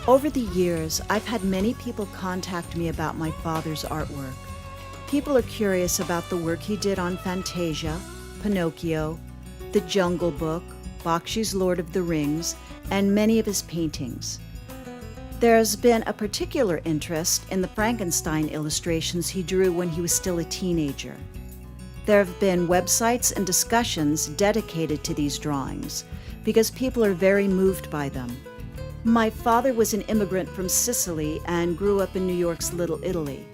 Over the years, I've had many people contact me about my father's artwork. People are curious about the work he did on Fantasia, Pinocchio, The Jungle Book, Bakshi's Lord of the Rings, and many of his paintings. There's been a particular interest in the Frankenstein illustrations he drew when he was still a teenager. There have been websites and discussions dedicated to these drawings because people are very moved by them. My father was an immigrant from Sicily and grew up in New York's Little Italy.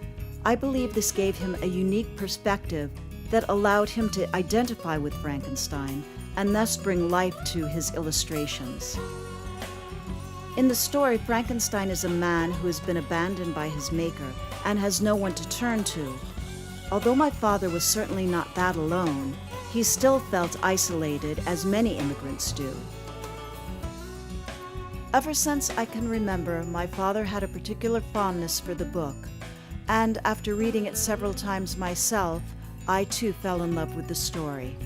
I believe this gave him a unique perspective that allowed him to identify with Frankenstein and thus bring life to his illustrations. In the story, Frankenstein is a man who has been abandoned by his maker and has no one to turn to. Although my father was certainly not that alone, he still felt isolated, as many immigrants do. Ever since I can remember, my father had a particular fondness for the book, and after reading it several times myself, I too fell in love with the story.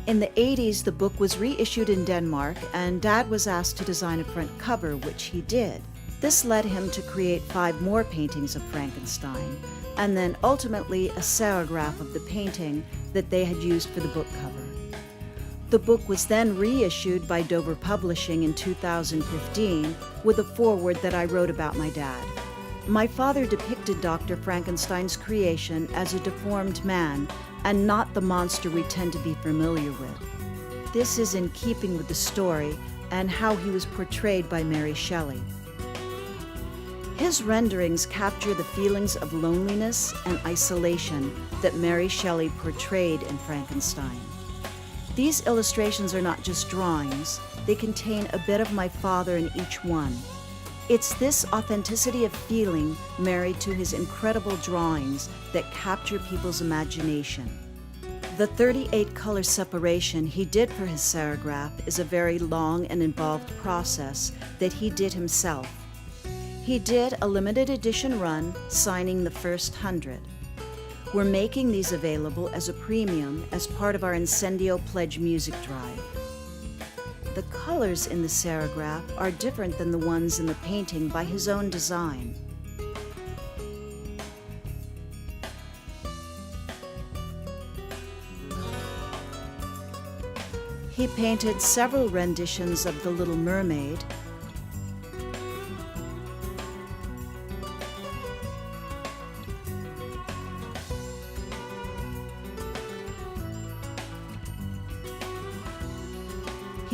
In the 80s, the book was reissued in Denmark, and Dad was asked to design a front cover, which he did. This led him to create 5 more paintings of Frankenstein, and then ultimately a serigraph of the painting that they had used for the book cover. The book was then reissued by Dover Publishing in 2015 with a foreword that I wrote about my dad. My father depicted Dr. Frankenstein's creation as a deformed man and not the monster we tend to be familiar with. This is in keeping with the story and how he was portrayed by Mary Shelley. His renderings capture the feelings of loneliness and isolation that Mary Shelley portrayed in Frankenstein. These illustrations are not just drawings, they contain a bit of my father in each one. It's this authenticity of feeling married to his incredible drawings that capture people's imagination. The 38 color separation he did for his serigraph is a very long and involved process that he did himself. He did a limited edition run, signing the first 100. We're making these available as a premium as part of our Incendio Pledgemusic drive. The colors in the serigraph are different than the ones in the painting by his own design. He painted several renditions of The Little Mermaid,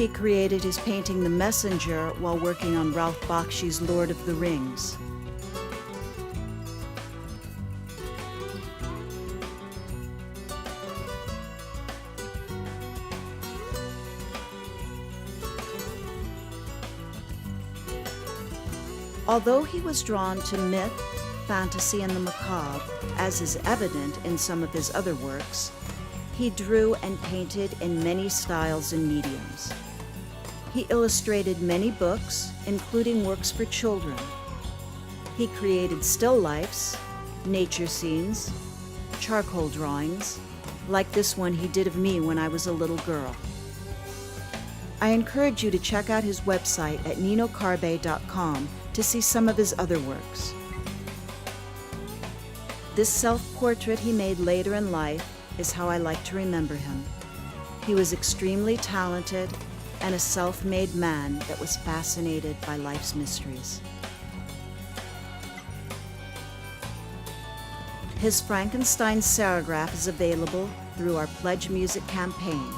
He created his painting The Messenger while working on Ralph Bakshi's Lord of the Rings. Although he was drawn to myth, fantasy, and the macabre, as is evident in some of his other works, he drew and painted in many styles and mediums. He illustrated many books, including works for children. He created still lifes, nature scenes, charcoal drawings, like this one he did of me when I was a little girl. I encourage you to check out his website at ninocarbe.com to see some of his other works. This self-portrait he made later in life is how I like to remember him. He was extremely talented and a self-made man that was fascinated by life's mysteries. His Frankenstein serigraph is available through our Pledgemusic campaign.